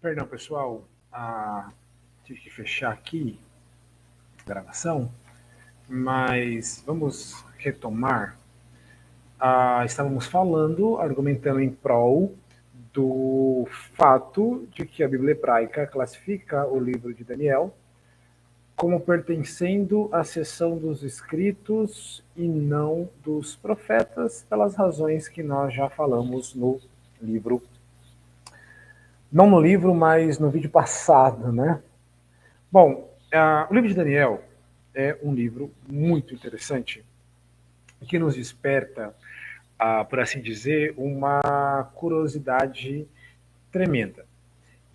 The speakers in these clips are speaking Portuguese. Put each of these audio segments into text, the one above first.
Perdão, pessoal, tive que fechar aqui a gravação, mas vamos retomar. Estávamos falando, argumentando em prol do fato de que a Bíblia hebraica classifica o livro de Daniel como pertencendo à seção dos escritos e não dos profetas, pelas razões que nós já falamos no livro. Não no livro, mas no vídeo passado, né? Bom, o livro de Daniel é um livro muito interessante que nos desperta, por assim dizer, uma curiosidade tremenda.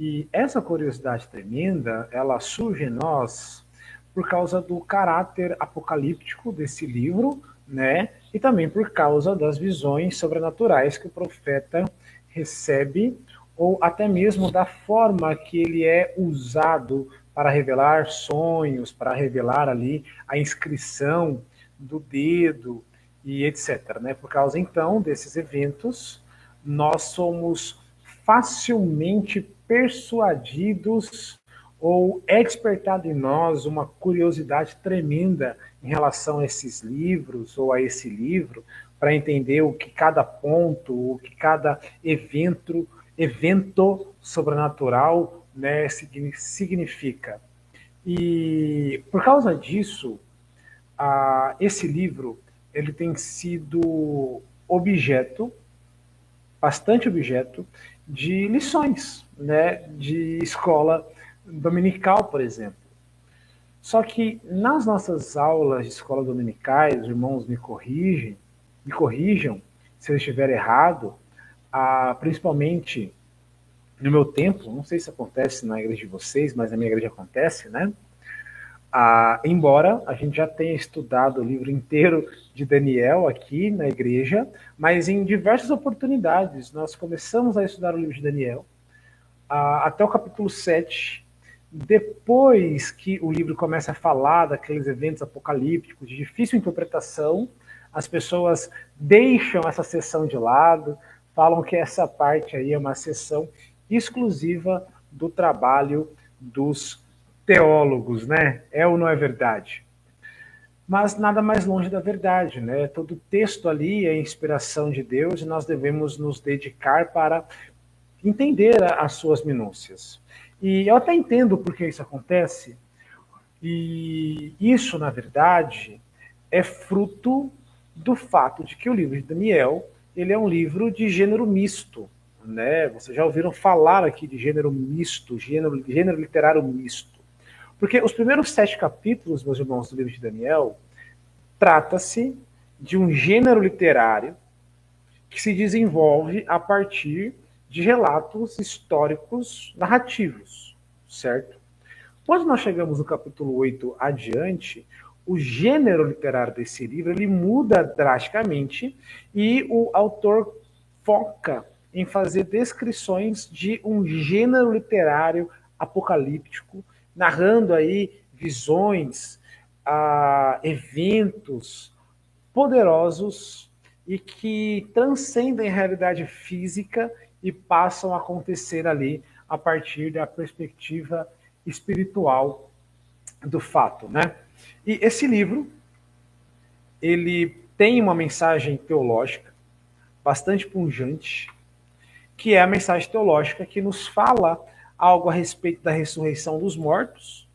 E essa curiosidade tremenda, ela surge em nós por causa do caráter apocalíptico desse livro, né? E também por causa das visões sobrenaturais que o profeta recebe, ou até mesmo da forma que ele é usado para revelar sonhos, para revelar ali a inscrição do dedo e etc. Né? Por causa então desses eventos, nós somos facilmente persuadidos ou é despertado em nós uma curiosidade tremenda em relação a esses livros ou a esse livro, para entender o que cada ponto, o que cada evento sobrenatural, né, significa. E por causa disso, esse livro ele tem sido objeto, bastante objeto, de lições, né, de escola dominical, por exemplo. Só que nas nossas aulas de escola dominicais, os irmãos me corrijam se eu estiver errado, principalmente no meu tempo, não sei se acontece na igreja de vocês, mas na minha igreja acontece, né? Embora a gente já tenha estudado o livro inteiro de Daniel aqui na igreja, mas em diversas oportunidades nós começamos a estudar o livro de Daniel, até o capítulo 7. Depois que o livro começa a falar daqueles eventos apocalípticos de difícil interpretação, as pessoas deixam essa sessão de lado, falam que essa parte aí é uma sessão exclusiva do trabalho dos teólogos, né? É ou não é verdade? Mas nada mais longe da verdade, né? Todo texto ali é inspiração de Deus e nós devemos nos dedicar para entender as suas minúcias. E eu até entendo por que isso acontece, e isso, na verdade, é fruto do fato de que o livro de Daniel ele é um livro de gênero misto. Né? Vocês já ouviram falar aqui de gênero misto, gênero literário misto. Porque os primeiros 7 capítulos, meus irmãos, do livro de Daniel, trata-se de um gênero literário que se desenvolve a partir de relatos históricos narrativos, certo? Quando nós chegamos no capítulo 8 adiante, o gênero literário desse livro ele muda drasticamente e o autor foca em fazer descrições de um gênero literário apocalíptico, narrando aí visões, eventos poderosos e que transcendem a realidade física e passam a acontecer ali a partir da perspectiva espiritual do fato, né? E esse livro, ele tem uma mensagem teológica bastante pungente, que é a mensagem teológica que nos fala algo a respeito da ressurreição dos mortos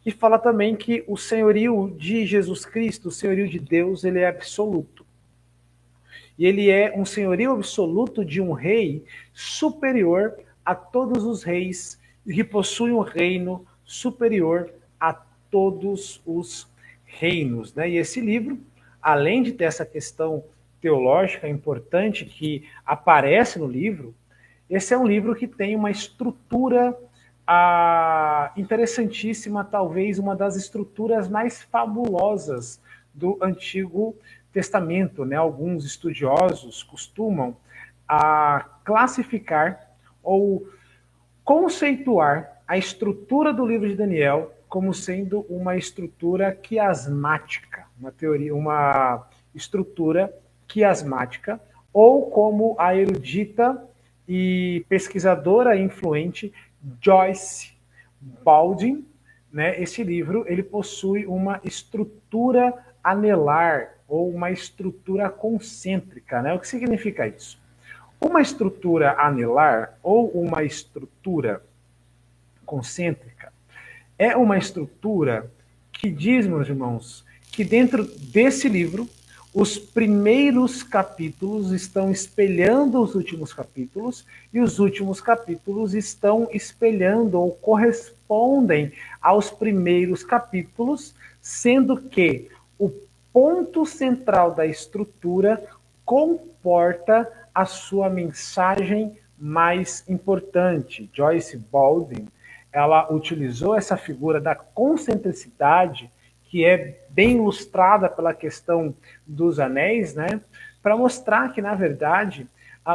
e fala também que o senhorio de Jesus Cristo, o senhorio de Deus, ele é absoluto. E ele é um senhorio absoluto de um rei superior a todos os reis e que possui um reino superior a todos os reinos. Né? E esse livro, além de ter essa questão teológica importante que aparece no livro, esse é um livro que tem uma estrutura interessantíssima, talvez uma das estruturas mais fabulosas do Antigo Testamento. Né? Alguns estudiosos costumam classificar ou conceituar a estrutura do livro de Daniel como sendo uma estrutura quiasmática, uma estrutura quiasmática, ou como a erudita e pesquisadora influente Joyce Baldwin, né, esse livro ele possui uma estrutura anelar ou uma estrutura concêntrica. Né? O que significa isso? Uma estrutura anelar ou uma estrutura concêntrica é uma estrutura que diz, meus irmãos, que dentro desse livro os primeiros capítulos estão espelhando os últimos capítulos e os últimos capítulos estão espelhando ou correspondem aos primeiros capítulos, sendo que o ponto central da estrutura comporta a sua mensagem mais importante. Joyce Baldwin, ela utilizou essa figura da concentricidade, que é bem ilustrada pela questão dos anéis, né, para mostrar que, na verdade,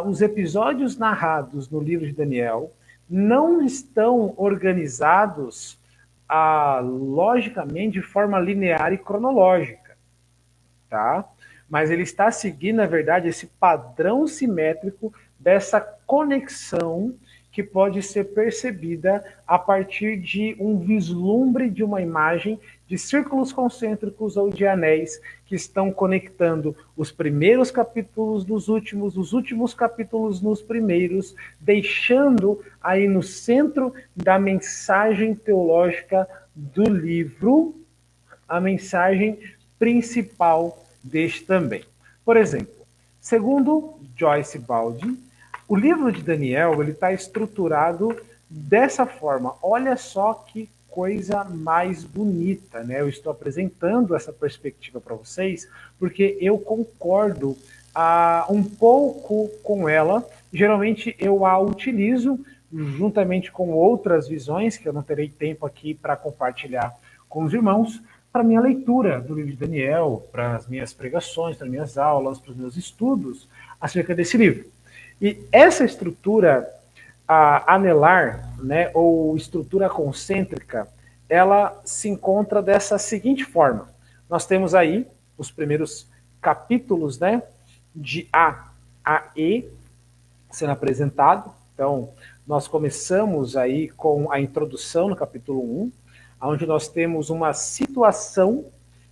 os episódios narrados no livro de Daniel não estão organizados logicamente de forma linear e cronológica, tá? Mas ele está seguindo, na verdade, esse padrão simétrico dessa conexão que pode ser percebida a partir de um vislumbre de uma imagem de círculos concêntricos ou de anéis que estão conectando os primeiros capítulos nos últimos, os últimos capítulos nos primeiros, deixando aí no centro da mensagem teológica do livro a mensagem principal deste também. Por exemplo, segundo Joyce Baldwin, o livro de Daniel ele está estruturado dessa forma. Olha só que coisa mais bonita, né? Eu estou apresentando essa perspectiva para vocês porque eu concordo um pouco com ela. Geralmente eu a utilizo juntamente com outras visões que eu não terei tempo aqui para compartilhar com os irmãos, para minha leitura do livro de Daniel, para as minhas pregações, para as minhas aulas, para os meus estudos acerca desse livro. E essa estrutura anelar, né, ou estrutura concêntrica, ela se encontra dessa seguinte forma. Nós temos aí os primeiros capítulos, né, de A a E sendo apresentado. Então, nós começamos aí com a introdução no capítulo 1, onde nós temos uma situação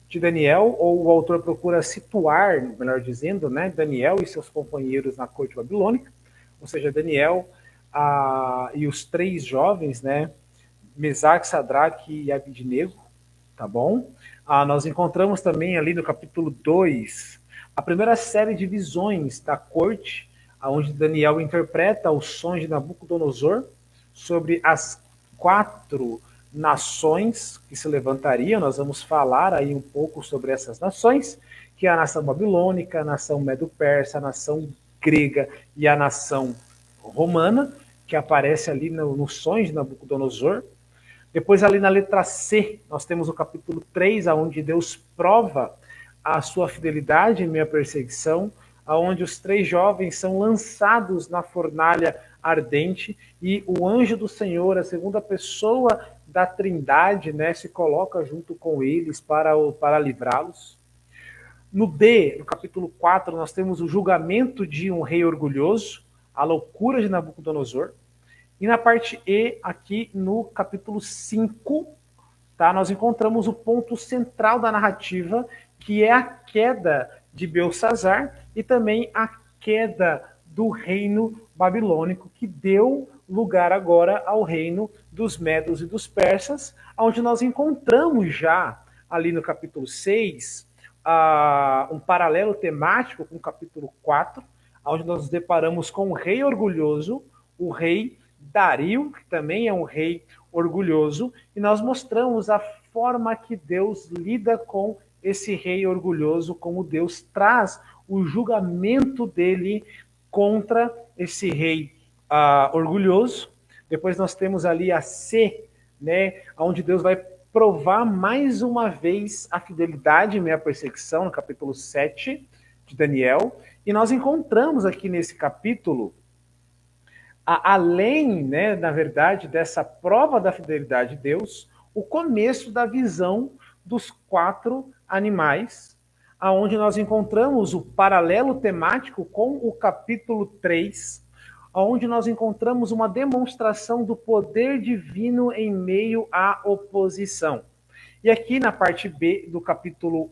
de Daniel, ou o autor procura situar, melhor dizendo, né, Daniel e seus companheiros na corte babilônica, ou seja, Daniel e os três jovens, né, Mesaque, Sadraque e Abidnego, tá bom? Nós encontramos também ali no capítulo 2 a primeira série de visões da corte, onde Daniel interpreta os sonhos de Nabucodonosor sobre as 4 nações que se levantariam. Nós vamos falar aí um pouco sobre essas nações, que é a nação babilônica, a nação medo-persa, a nação grega e a nação romana, que aparece ali nos sonhos de Nabucodonosor. Depois ali na letra C, nós temos o capítulo 3, onde Deus prova a sua fidelidade em meio à perseguição, onde os 3 jovens são lançados na fornalha ardente e o anjo do Senhor, a segunda pessoa da Trindade, né, se coloca junto com eles para livrá-los. No D, no capítulo 4, nós temos o julgamento de um rei orgulhoso, a loucura de Nabucodonosor. E na parte E, aqui no capítulo 5, tá, nós encontramos o ponto central da narrativa, que é a queda de Belsazar e também a queda do reino babilônico, que deu lugar agora ao reino dos medos e dos persas, onde nós encontramos já ali no capítulo 6 um paralelo temático com o capítulo 4, onde nós nos deparamos com o rei orgulhoso, o rei Dario, que também é um rei orgulhoso, e nós mostramos a forma que Deus lida com esse rei orgulhoso, como Deus traz o julgamento dele contra esse rei orgulhoso. Depois nós temos ali a C, né, onde Deus vai provar mais uma vez a fidelidade em meio à perseguição, no capítulo 7 de Daniel. E nós encontramos aqui nesse capítulo, além, né, na verdade, dessa prova da fidelidade de Deus, o começo da visão dos 4 animais, aonde nós encontramos o paralelo temático com o capítulo 3, onde nós encontramos uma demonstração do poder divino em meio à oposição. E aqui na parte B do capítulo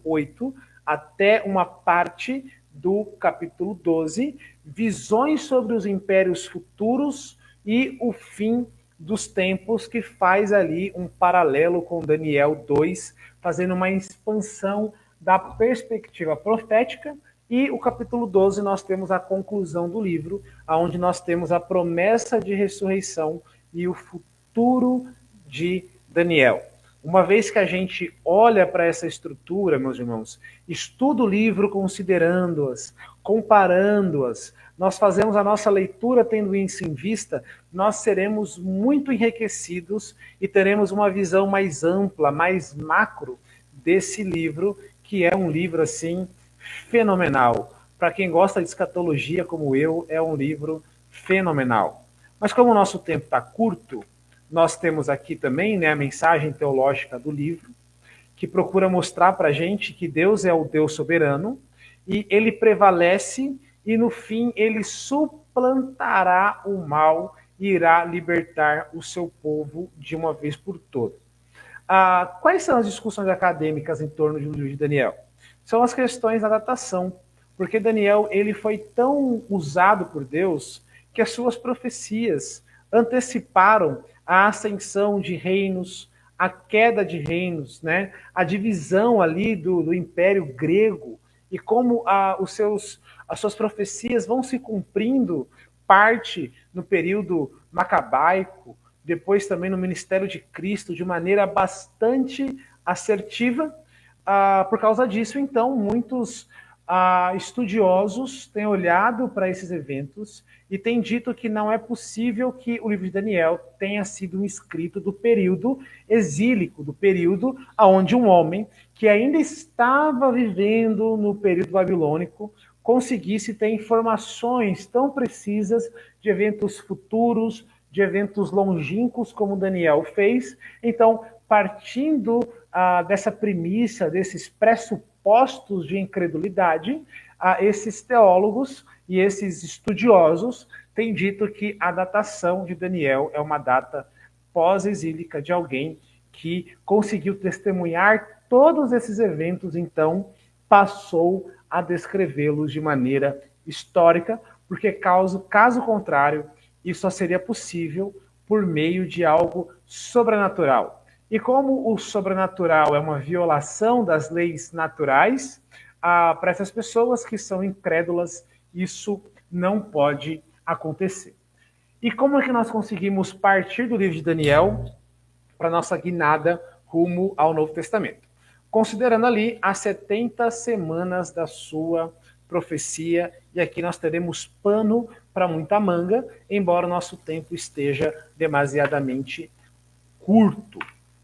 8 até uma parte do capítulo 12, visões sobre os impérios futuros e o fim dos tempos, que faz ali um paralelo com Daniel 2, fazendo uma expansão da perspectiva profética. E o capítulo 12 nós temos a conclusão do livro, onde nós temos a promessa de ressurreição e o futuro de Daniel. Uma vez que a gente olha para essa estrutura, meus irmãos, estuda o livro considerando-as, comparando-as, nós fazemos a nossa leitura tendo isso em vista, nós seremos muito enriquecidos e teremos uma visão mais ampla, mais macro desse livro, que é um livro assim fenomenal. Para quem gosta de escatologia como eu, é um livro fenomenal. Mas como o nosso tempo está curto, nós temos aqui também, né, a mensagem teológica do livro, que procura mostrar para a gente que Deus é o Deus soberano e ele prevalece e no fim ele suplantará o mal e irá libertar o seu povo de uma vez por todas. Quais são as discussões acadêmicas em torno do livro de Daniel? São as questões da datação, porque Daniel ele foi tão usado por Deus que as suas profecias anteciparam a ascensão de reinos, a queda de reinos, né? A divisão ali do Império Grego e como as suas profecias vão se cumprindo, parte no período macabaico, depois também no ministério de Cristo, de maneira bastante assertiva. Por causa disso, então, muitos estudiosos têm olhado para esses eventos e têm dito que não é possível que o livro de Daniel tenha sido escrito do período exílico, do período onde um homem que ainda estava vivendo no período babilônico conseguisse ter informações tão precisas de eventos futuros, de eventos longínquos como Daniel fez. Então, partindo dessa premissa, desses pressupostos de incredulidade, esses teólogos e esses estudiosos têm dito que a datação de Daniel é uma data pós-exílica de alguém que conseguiu testemunhar todos esses eventos, então passou a descrevê-los de maneira histórica, porque caso contrário, isso só seria possível por meio de algo sobrenatural. E como o sobrenatural é uma violação das leis naturais, para essas pessoas que são incrédulas, isso não pode acontecer. E como é que nós conseguimos partir do livro de Daniel para nossa guinada rumo ao Novo Testamento? Considerando ali as 70 semanas da sua profecia, e aqui nós teremos pano para muita manga, embora o nosso tempo esteja demasiadamente curto,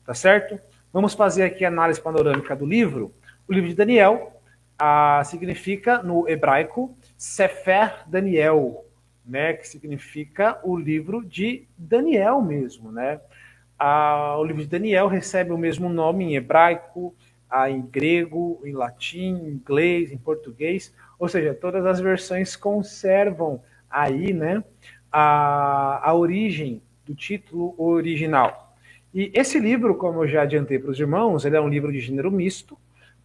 tá certo? Vamos fazer aqui a análise panorâmica do livro. O livro de Daniel significa, no hebraico, Sefer Daniel, né, que significa o livro de Daniel mesmo, né? O livro de Daniel recebe o mesmo nome em hebraico, em grego, em latim, em inglês, em português, ou seja, todas as versões conservam aí, né, a origem do título original. E esse livro, como eu já adiantei para os irmãos, ele é um livro de gênero misto.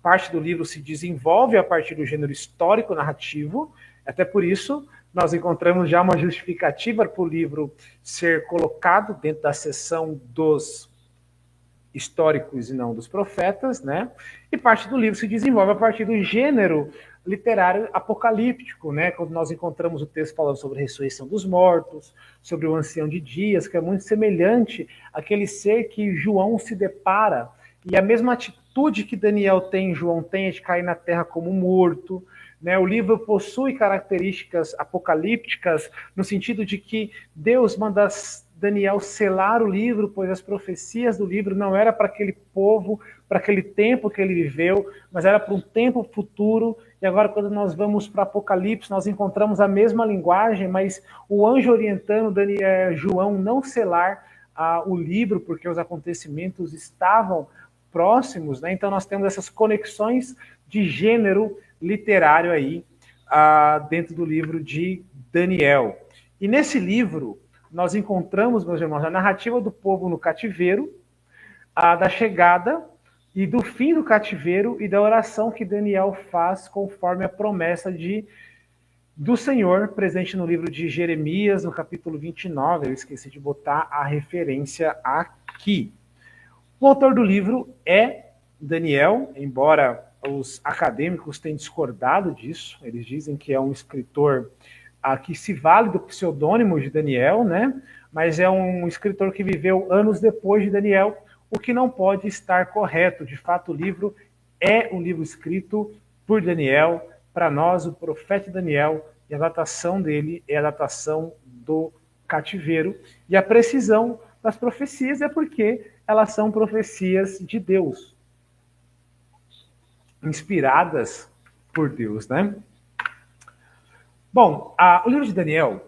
Parte do livro se desenvolve a partir do gênero histórico narrativo, até por isso nós encontramos já uma justificativa para o livro ser colocado dentro da seção dos históricos e não dos profetas, né? E parte do livro se desenvolve a partir do gênero literário apocalíptico, né? Quando nós encontramos o texto falando sobre a ressurreição dos mortos, sobre o ancião de dias, que é muito semelhante àquele ser que João se depara, e a mesma atitude que Daniel tem, João tem, é de cair na terra como morto, né? O livro possui características apocalípticas no sentido de que Deus manda Daniel selar o livro, pois as profecias do livro não era para aquele povo, para aquele tempo que ele viveu, mas era para um tempo futuro. E agora, quando nós vamos para Apocalipse, nós encontramos a mesma linguagem, mas o anjo orientando João não selar o livro, porque os acontecimentos estavam próximos, né? Então nós temos essas conexões de gênero literário aí, dentro do livro de Daniel. E nesse livro, nós encontramos, meus irmãos, a narrativa do povo no cativeiro, da chegada e do fim do cativeiro e da oração que Daniel faz conforme a promessa do Senhor presente no livro de Jeremias, no capítulo 29. Eu esqueci de botar a referência aqui. O autor do livro é Daniel, embora os acadêmicos tenham discordado disso. Eles dizem que é um escritor que se vale do pseudônimo de Daniel, né? Mas é um escritor que viveu anos depois de Daniel, o que não pode estar correto. De fato, o livro é um livro escrito por Daniel, para nós, o profeta Daniel, e a datação dele é a datação do cativeiro. E a precisão das profecias é porque elas são profecias de Deus, inspiradas por Deus, né? Bom, o livro de Daniel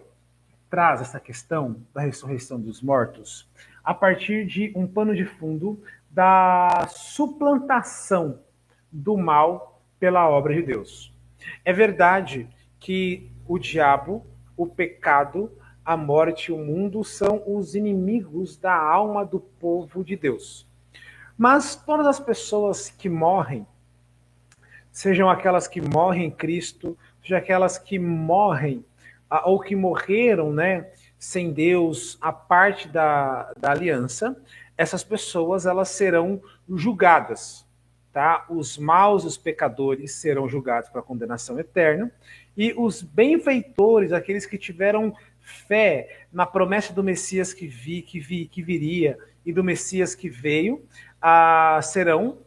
traz essa questão da ressurreição dos mortos a partir de um pano de fundo da suplantação do mal pela obra de Deus. É verdade que o diabo, o pecado, a morte e o mundo são os inimigos da alma do povo de Deus. Mas todas as pessoas que morrem, sejam aquelas que morrem em Cristo, sejam aquelas que morrem ou que morreram, né, sem Deus, a parte da aliança, essas pessoas elas serão julgadas, tá? Os maus, os pecadores serão julgados para condenação eterna, e os benfeitores, aqueles que tiveram fé na promessa do Messias que viria e do Messias que veio, serão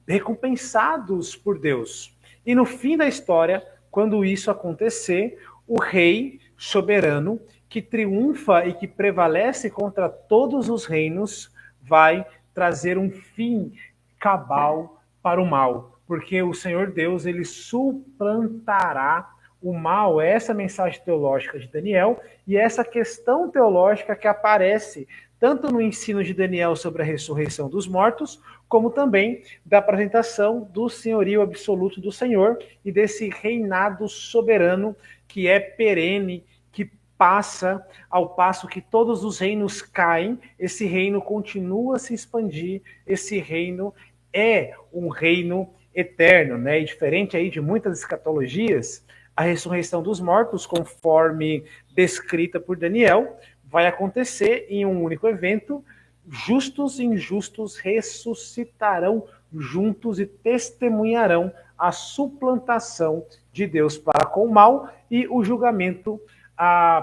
recompensados por Deus. E no fim da história, quando isso acontecer, o rei soberano que triunfa e que prevalece contra todos os reinos vai trazer um fim cabal para o mal, porque o Senhor Deus ele suplantará o mal. Essa mensagem teológica de Daniel e essa questão teológica que aparece tanto no ensino de Daniel sobre a ressurreição dos mortos, como também da apresentação do senhorio absoluto do Senhor e desse reinado soberano que é perene, que passa ao passo que todos os reinos caem, esse reino continua a se expandir, esse reino é um reino eterno, né? E diferente aí de muitas escatologias, a ressurreição dos mortos, conforme descrita por Daniel, vai acontecer em um único evento. Justos e injustos ressuscitarão juntos e testemunharão a suplantação de Deus para com o mal e o julgamento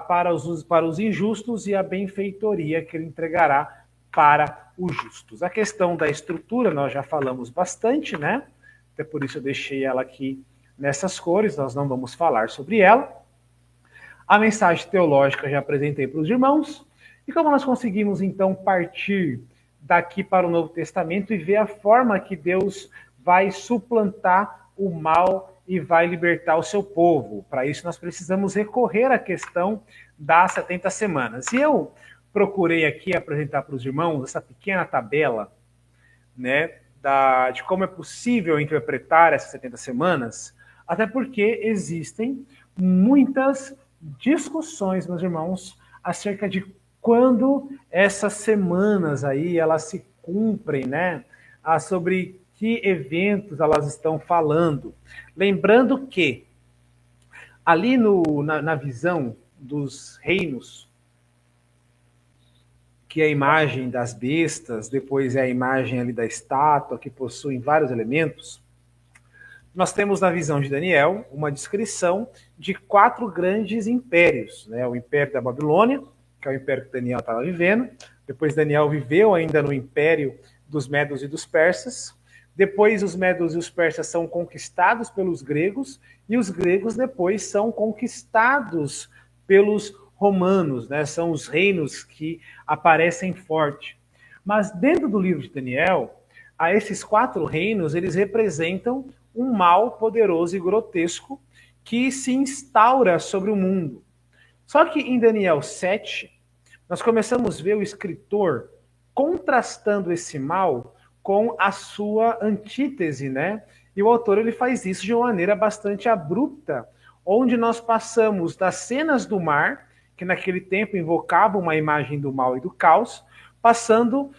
para os injustos e a benfeitoria que ele entregará para os justos. A questão da estrutura nós já falamos bastante, né? Até por isso eu deixei ela aqui nessas cores, nós não vamos falar sobre ela. A mensagem teológica já apresentei para os irmãos. E como nós conseguimos, então, partir daqui para o Novo Testamento e ver a forma que Deus vai suplantar o mal e vai libertar o seu povo? Para isso, nós precisamos recorrer à questão das 70 semanas. E eu procurei aqui apresentar para os irmãos essa pequena tabela, né, de como é possível interpretar essas 70 semanas, até porque existem muitas discussões, meus irmãos, acerca de quando essas semanas aí elas se cumprem, né? Sobre que eventos elas estão falando. Lembrando que ali na visão dos reinos, que é a imagem das bestas, depois é a imagem ali da estátua, que possuem vários elementos, nós temos na visão de Daniel uma descrição de 4 grandes impérios, né? O Império da Babilônia, que é o império que Daniel estava vivendo. Depois Daniel viveu ainda no Império dos Medos e dos Persas. Depois os Medos e os Persas são conquistados pelos gregos e os gregos depois são conquistados pelos romanos, né? São os reinos que aparecem forte. Mas dentro do livro de Daniel, esses 4 reinos, eles representam um mal poderoso e grotesco que se instaura sobre o mundo. Só que em Daniel 7, nós começamos a ver o escritor contrastando esse mal com a sua antítese, né? E o autor ele faz isso de uma maneira bastante abrupta, onde nós passamos das cenas do mar, que naquele tempo invocava uma imagem do mal e do caos, passando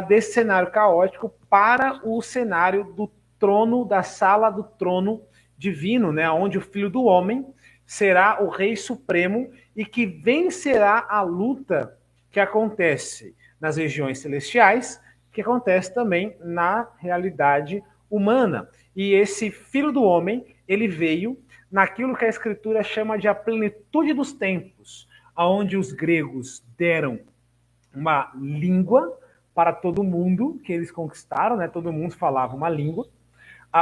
desse cenário caótico para o cenário do trono, da sala do trono divino, né, onde o Filho do Homem será o Rei Supremo e que vencerá a luta que acontece nas regiões celestiais, que acontece também na realidade humana. E esse Filho do Homem, ele veio naquilo que a Escritura chama de a plenitude dos tempos, aonde os gregos deram uma língua para todo mundo que eles conquistaram, né? Todo mundo falava uma língua.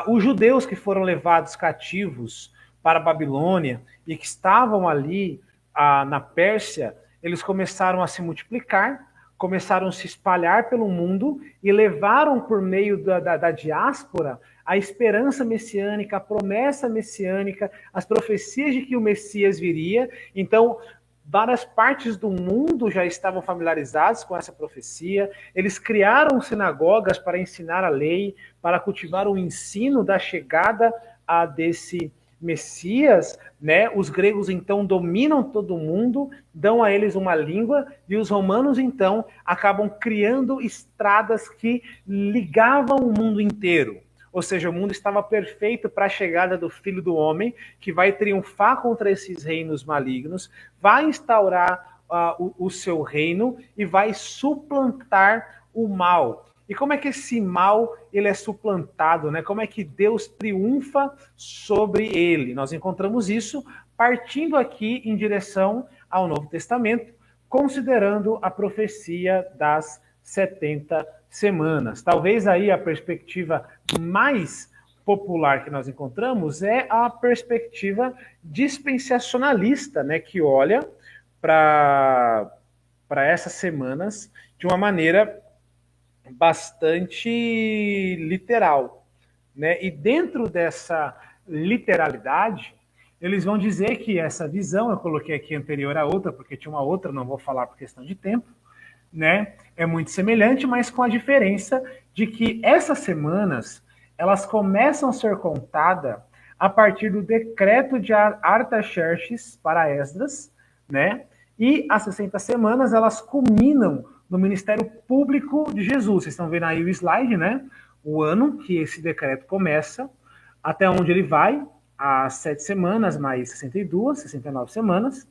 Os judeus que foram levados cativos para a Babilônia e que estavam ali na Pérsia, eles começaram a se multiplicar, começaram a se espalhar pelo mundo e levaram por meio da diáspora a esperança messiânica, a promessa messiânica, as profecias de que o Messias viria. Então, várias partes do mundo já estavam familiarizados com essa profecia. Eles criaram sinagogas para ensinar a lei, para cultivar o ensino da chegada desse Messias, né? Os gregos então dominam todo mundo, dão a eles uma língua, e os romanos então acabam criando estradas que ligavam o mundo inteiro. Ou seja, o mundo estava perfeito para a chegada do Filho do Homem, que vai triunfar contra esses reinos malignos, vai instaurar o seu reino e vai suplantar o mal. E como é que esse mal ele é suplantado, né? Como é que Deus triunfa sobre ele? Nós encontramos isso partindo aqui em direção ao Novo Testamento, considerando a profecia das 70 semanas. Talvez aí a perspectiva mais popular que nós encontramos é a perspectiva dispensacionalista, né, que olha para essas semanas de uma maneira bastante literal, né? E dentro dessa literalidade, eles vão dizer que essa visão, eu coloquei aqui anterior a outra, porque tinha uma outra, não vou falar por questão de tempo, né? É muito semelhante, mas com a diferença de que essas semanas elas começam a ser contadas a partir do decreto de Artaxerxes para Esdras, né? E as 60 semanas elas culminam no ministério público de Jesus. Vocês estão vendo aí o slide, né? O ano que esse decreto começa, até onde ele vai, as 7 semanas mais 62, 69 semanas,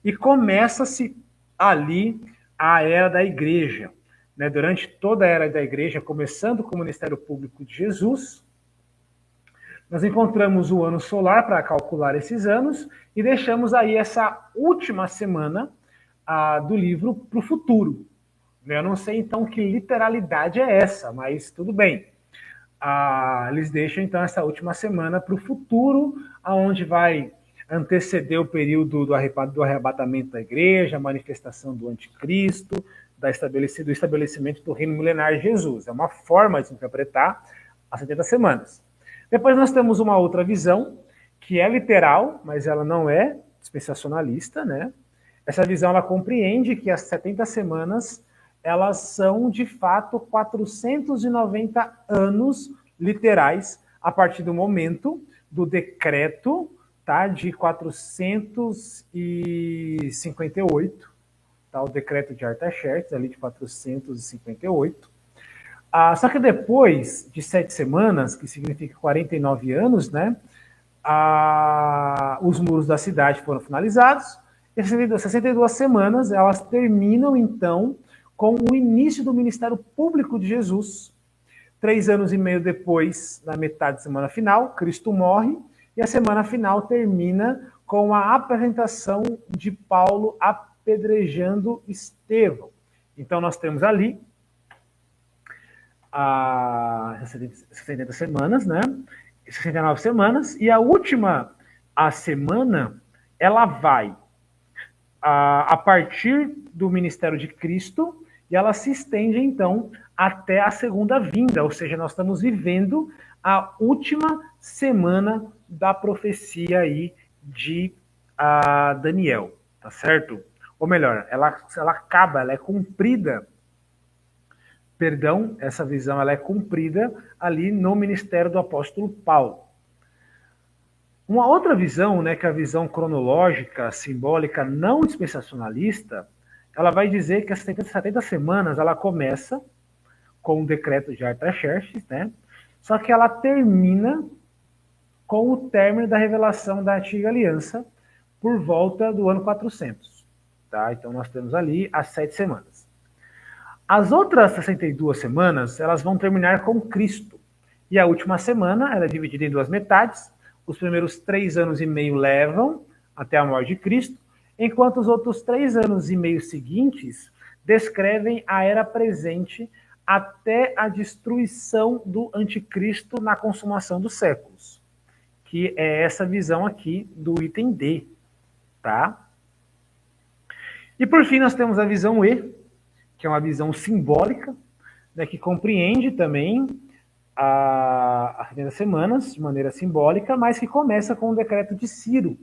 e começa-se ali a era da igreja. Né? Durante toda a era da igreja, começando com o ministério público de Jesus, nós encontramos o ano solar para calcular esses anos e deixamos aí essa última semana do livro para o futuro. Eu não sei então que literalidade é essa, mas tudo bem. Eles deixam então essa última semana para o futuro, aonde vai anteceder o período do arrebatamento da igreja, a manifestação do anticristo, do estabelecimento do reino milenar de Jesus. É uma forma de interpretar as 70 semanas. Depois nós temos uma outra visão, que é literal, mas ela não é dispensacionalista, né? Essa visão ela compreende que as 70 semanas elas são de fato 490 anos literais a partir do momento do decreto, tá, de 458, tá, o decreto de Artaxerxes ali de 458. Só que depois de 7 semanas, que significa 49 anos, né, os muros da cidade foram finalizados, e 62 semanas elas terminam então com o início do ministério público de Jesus. 3 anos e meio depois, na metade da semana final, Cristo morre, e a semana final termina com a apresentação de Paulo apedrejando Estevão. Então nós temos ali as 70 semanas, né? 69 semanas, e a última semana, ela vai a partir do ministério de Cristo, e ela se estende, então, até a segunda vinda, ou seja, nós estamos vivendo a última semana da profecia aí de Daniel, tá certo? Ou melhor, ela acaba, ela é cumprida, perdão, essa visão ela é cumprida ali no ministério do apóstolo Paulo. Uma outra visão, né, que é a visão cronológica, simbólica, não dispensacionalista, ela vai dizer que as 70 semanas ela começa com o decreto de Artaxerxes, né? Só que ela termina com o término da revelação da antiga aliança por volta do ano 400. Tá? Então nós temos ali as 7 semanas. As outras 62 semanas, elas vão terminar com Cristo. E a última semana, ela é dividida em duas metades. Os primeiros 3 anos e meio levam até a morte de Cristo, enquanto os outros 3 anos e meio seguintes descrevem a era presente até a destruição do anticristo na consumação dos séculos, que é essa visão aqui do item D, tá? E por fim nós temos a visão E, que é uma visão simbólica, né, que compreende também as 70 semanas de maneira simbólica, mas que começa com o decreto de Ciro.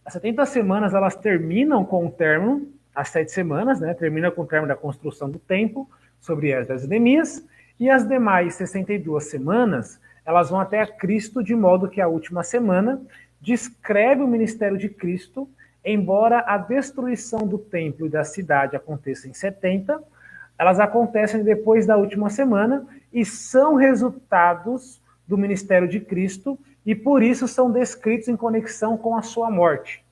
As 70 semanas elas terminam com o término, as 7 semanas, né, termina com o término da construção do templo, sobre Esdras e Neemias, e as demais 62 semanas elas vão até a Cristo, de modo que a última semana descreve o ministério de Cristo, embora a destruição do templo e da cidade aconteça em 70, elas acontecem depois da última semana e são resultados do ministério de Cristo e por isso são descritos em conexão com a sua morte.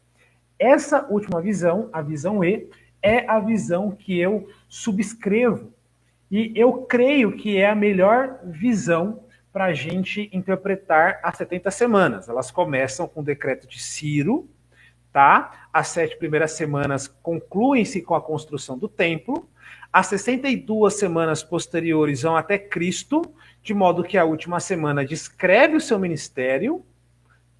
Essa última visão, a visão E, é a visão que eu subscrevo e eu creio que é a melhor visão para a gente interpretar as 70 semanas. Elas começam com o decreto de Ciro, tá? As 7 primeiras semanas concluem-se com a construção do templo. As 62 semanas posteriores vão até Cristo, de modo que a última semana descreve o seu ministério,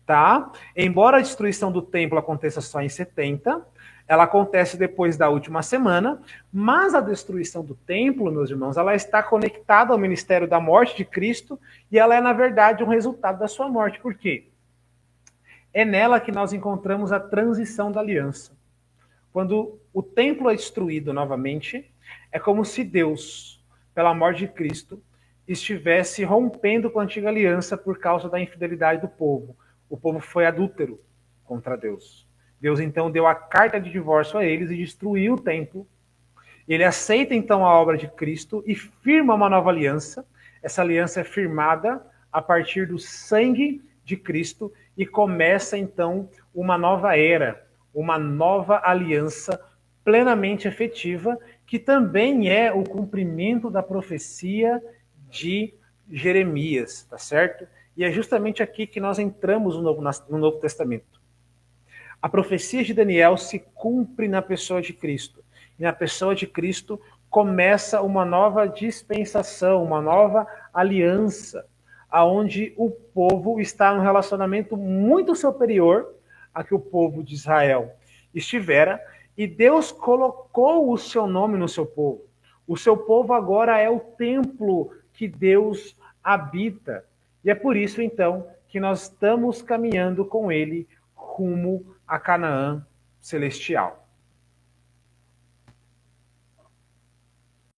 tá? Embora a destruição do templo aconteça só em 70, ela acontece depois da última semana, mas a destruição do templo, meus irmãos, ela está conectada ao ministério da morte de Cristo e ela é, na verdade, um resultado da sua morte. Por quê? É nela que nós encontramos a transição da aliança. Quando o templo é destruído novamente, é como se Deus, pela morte de Cristo, estivesse rompendo com a antiga aliança por causa da infidelidade do povo. O povo foi adúltero contra Deus. Deus então deu a carta de divórcio a eles e destruiu o templo. Ele aceita então a obra de Cristo e firma uma nova aliança. Essa aliança é firmada a partir do sangue de Cristo e começa então uma nova era, uma nova aliança plenamente efetiva, que também é o cumprimento da profecia de Jeremias, tá certo? E é justamente aqui que nós entramos no Novo Testamento. A profecia de Daniel se cumpre na pessoa de Cristo. E na pessoa de Cristo começa uma nova dispensação, uma nova aliança, aonde o povo está num relacionamento muito superior a que o povo de Israel estivera, e Deus colocou o seu nome no seu povo. O seu povo agora é o templo que Deus habita. E é por isso, então, que nós estamos caminhando com ele rumo a Canaã celestial.